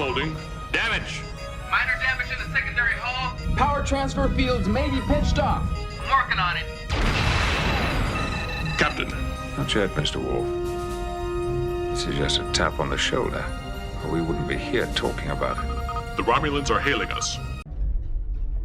clothing. Damage! Minor damage in the secondary hull. Power transfer fields may be pitched off. I'm working on it. Captain, Not yet, Mr. Wolf. This is just a tap on the shoulder, or we wouldn't be here talking about it. the Romulans are hailing us.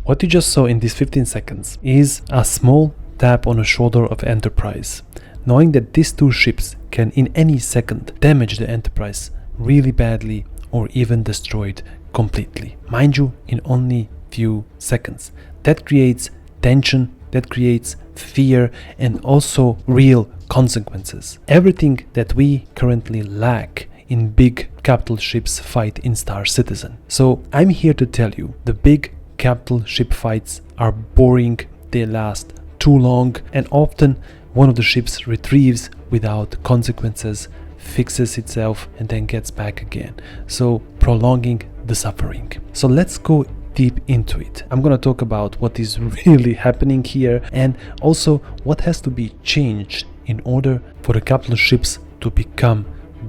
What you just saw in these 15 seconds is a small tap on the shoulder of Enterprise, knowing that these two ships can in any second damage the Enterprise really badly or even destroy it completely. Mind you, in only few seconds. That creates tension, that creates fear, and also real consequences. Everything that we currently lack in big capital ships fight in Star Citizen. So I'm here to tell you, the big capital ship fights are boring, they last too long, and often one of the ships retrieves without consequences, fixes itself, and then gets back again, so prolonging the suffering. So let's go deep into it. I'm gonna talk about what is really happening here and also what has to be changed in order for the capital ships to become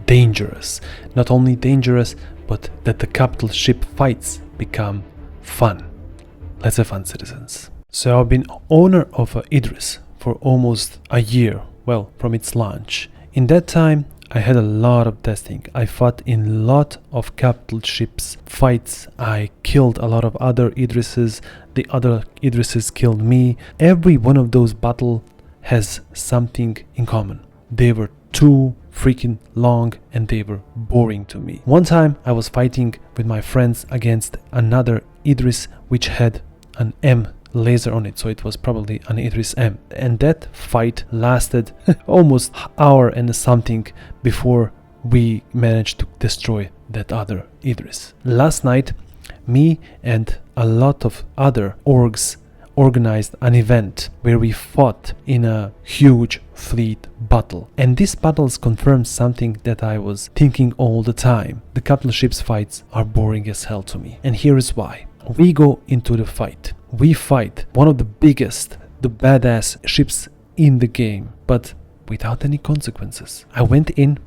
dangerous. Not only dangerous, but that the capital ship fights become fun. Let's have fun, citizens. So I've been owner of a Idris for almost a year, well, from its launch. In that time, I had a lot of testing. I fought in a lot of capital ships fights. I killed a lot of other Idrises. The other Idrises killed me. Every one of those battles has something in common. They were too freaking long and they were boring to me. One time I was fighting with my friends against another Idris which had an M laser on it, so it was probably an Idris M, and that fight lasted almost an hour and something before we managed to destroy that other Idris. Last night me and a lot of other orgs organized an event where we fought in a huge fleet battle, and this battles confirmed something that I was thinking all the time. The capital ships fights are boring as hell to me, and here is why. We go into the fight. We fight one of the biggest, the badass ships in the game, but without any consequences. I went in,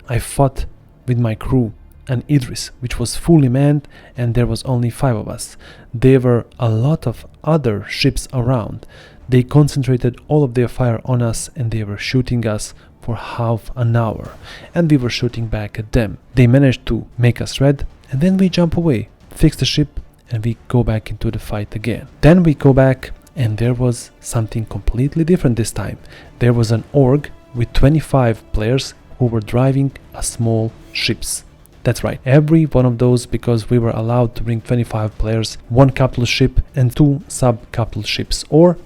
I fought with my crew, an Idris, which was fully manned, and there was only 5 of us. There were a lot of other ships around. They concentrated all of their fire on us and they were shooting us for half an hour, and we were shooting back at them. They managed to make us red, and then we jump away, fix the ship, and we go back into the fight again. Then we go back and there was something completely different this time. There was an org with 25 players who were driving a small ships. That's right, every one of those, because we were allowed to bring 25 players, 1 capital ship and 2 sub-capital ships, or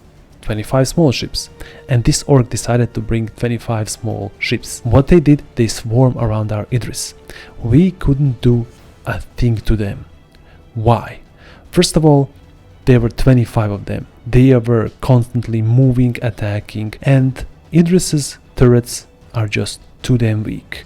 25 small ships. And this org decided to bring 25 small ships. What they did, they swarm around our Idris. We couldn't do a thing to them. Why? First of all, there were 25 of them. They were constantly moving, attacking, and Idris's turrets are just too damn weak.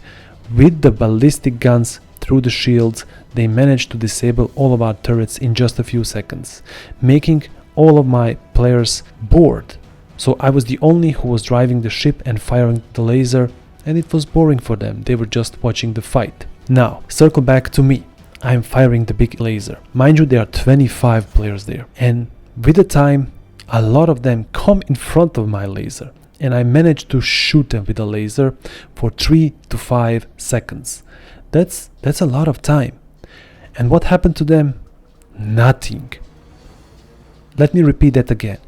With the ballistic guns through the shields, they managed to disable all of our turrets in just a few seconds, making all of my players bored. So I was the only who was driving the ship and firing the laser, and it was boring for them. They were just watching the fight. Now, circle back to me. I'm firing the big laser. Mind you, there are 25 players there, and with the time a lot of them come in front of my laser, and I managed to shoot them with a laser for 3 to 5 seconds. That's a lot of time. And what happened to them? Nothing. Let me repeat that again.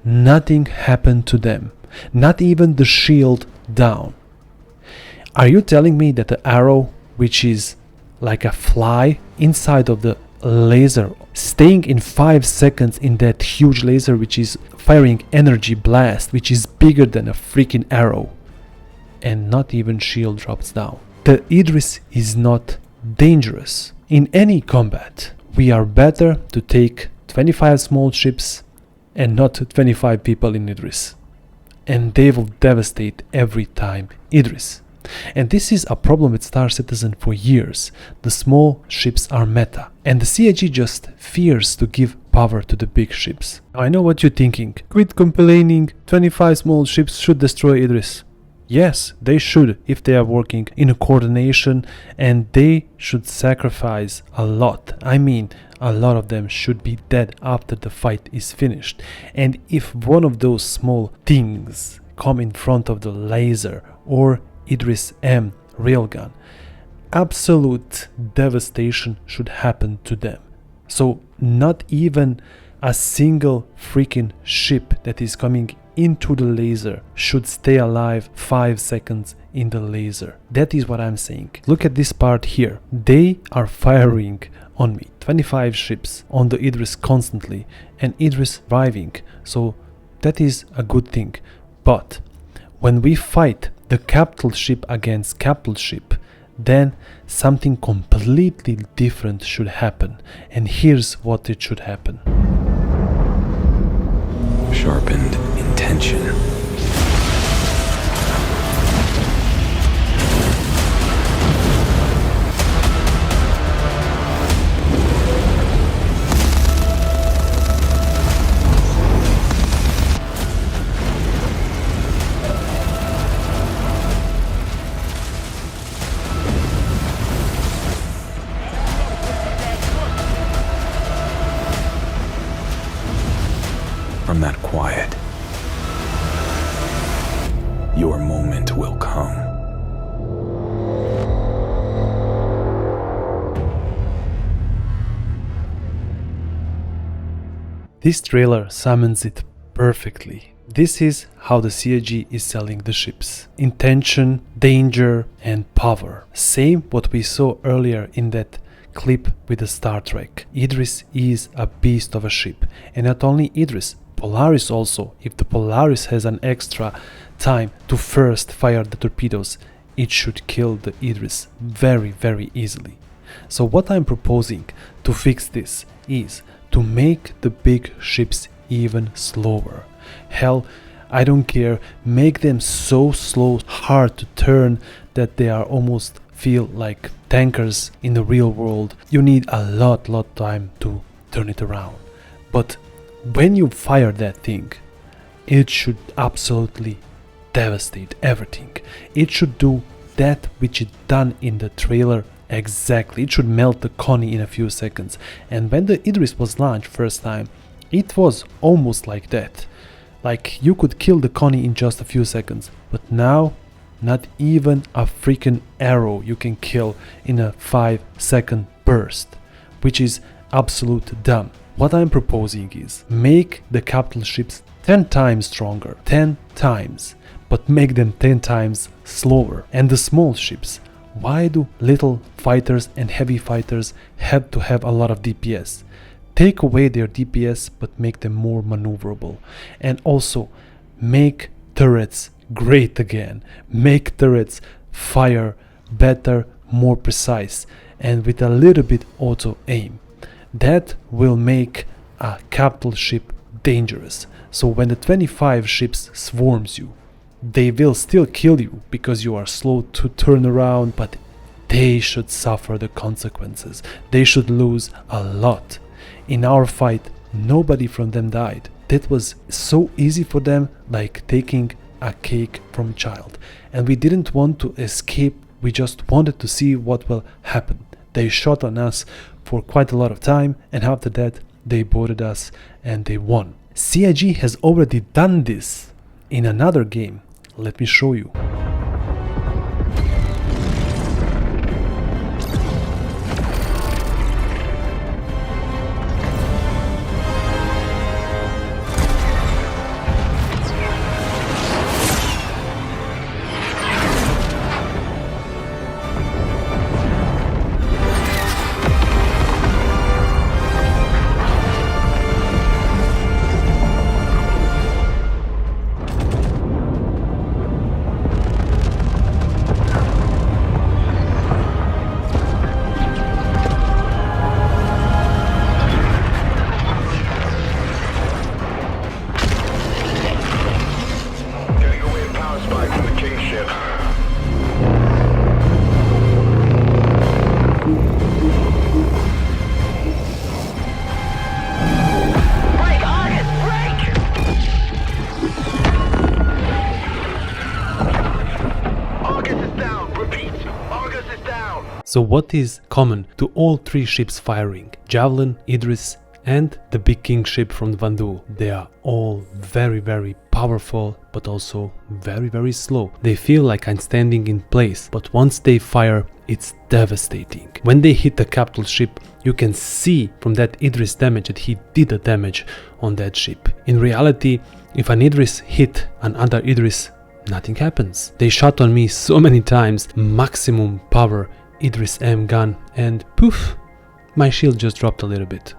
Nothing happened to them. Not even the shield down. Are you telling me that the arrow, which is like a fly inside of the laser, staying in 5 seconds in that huge laser which is firing energy blast, which is bigger than a freaking arrow, and not even shield drops down? The Idris is not dangerous in any combat. We are better to take 25 small ships and not 25 people in Idris, and they will devastate every time Idris. And this is a problem with Star Citizen for years. The small ships are meta, and the CIG just fears to give power to the big ships. I know what you're thinking. Quit complaining, 25 small ships should destroy Idris. Yes, they should if they are working in a coordination, and they should sacrifice a lot. I mean, a lot of them should be dead after the fight is finished. And if one of those small things come in front of the laser or Idris M railgun, absolute devastation should happen to them. So not even a single freaking ship that is coming into the laser should stay alive 5 seconds in the laser. That is what I'm saying. Look at this part here. They are firing on me. 25 ships on the Idris constantly, and Idris driving. So that is a good thing. But when we fight the capital ship against capital ship, then something completely different should happen. And here's what it should happen. Sharpened intention. From that quiet, your moment will come. This trailer summons it perfectly. This is how the CIG is selling the ships. Intention, danger, and power. Same what we saw earlier in that clip with the Star Trek. Idris is a beast of a ship. And not only Idris, Polaris also. If the Polaris has an extra time to first fire the torpedoes, it should kill the Idris very, very easily. So what I'm proposing to fix this is to make the big ships even slower. Hell, I don't care, make them so slow, hard to turn, that they are almost feel like tankers in the real world. You need a lot time to turn it around. But when you fire that thing, it should absolutely devastate everything. It should do that which it done in the trailer exactly. It should melt the Connie in a few seconds. And when the Idris was launched first time, it was almost like that. Like you could kill the Connie in just a few seconds. But now, not even a freaking arrow you can kill in a 5-second burst, which is absolute dumb. What I'm proposing is make the capital ships 10 times stronger, 10 times, but make them 10 times slower. And the small ships, why do little fighters and heavy fighters have to have a lot of DPS? Take away their DPS, but make them more maneuverable. And also make turrets great again. Make turrets fire better, more precise, and with a little bit auto aim. That will make a capital ship dangerous. So when the 25 ships swarms you, they will still kill you because you are slow to turn around, but they should suffer the consequences. They should lose a lot. In our fight, nobody from them died. That was so easy for them, like taking a cake from a child. And we didn't want to escape, we just wanted to see what will happen. They shot on us for quite a lot of time, and after that they boarded us and they won. CIG has already done this in another game. Let me show you. So what is common to all three ships firing? Javelin, Idris, and the big king ship from Vandu. They are all very powerful, but also very slow. They feel like I'm standing in place, but once they fire, it's devastating. When they hit the capital ship, you can see from that Idris damage that he did a damage on that ship. In reality, if an Idris hit another Idris, nothing happens. They shot on me so many times, maximum power Idris M gun, and poof, my shield just dropped a little bit.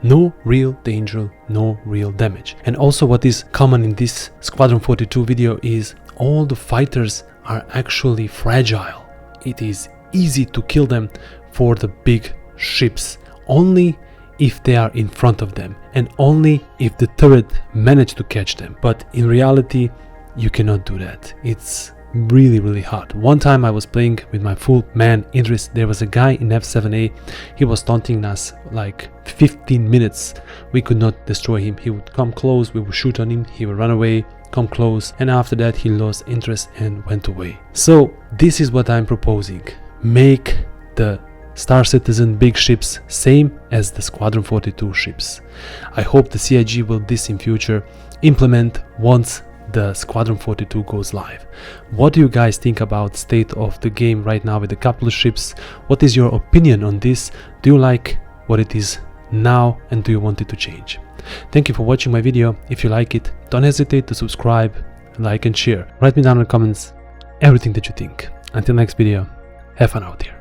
No real danger, no real damage. And also what is common in this Squadron 42 video is all the fighters are actually fragile. It is easy to kill them for the big ships, only if they are in front of them and only if the turret managed to catch them. But in reality, you cannot do that. It's really hard. One time I was playing with my full man Idris. There was a guy in F7A. He was taunting us like 15 minutes. We could not destroy him. He would come close, we would shoot on him, he would run away, come close, and after that he lost interest and went away. So this is what I'm proposing. Make the Star Citizen big ships same as the Squadron 42 ships. I hope the CIG will this in future implement once the Squadron 42 goes live. What do you guys think about state of the game right now with the couple of ships? What is your opinion on this? Do you like what it is now and do you want it to change? Thank you for watching my video. If you like it, don't hesitate to subscribe, like and share. Write me down in the comments everything that you think. Until next video, have fun out there.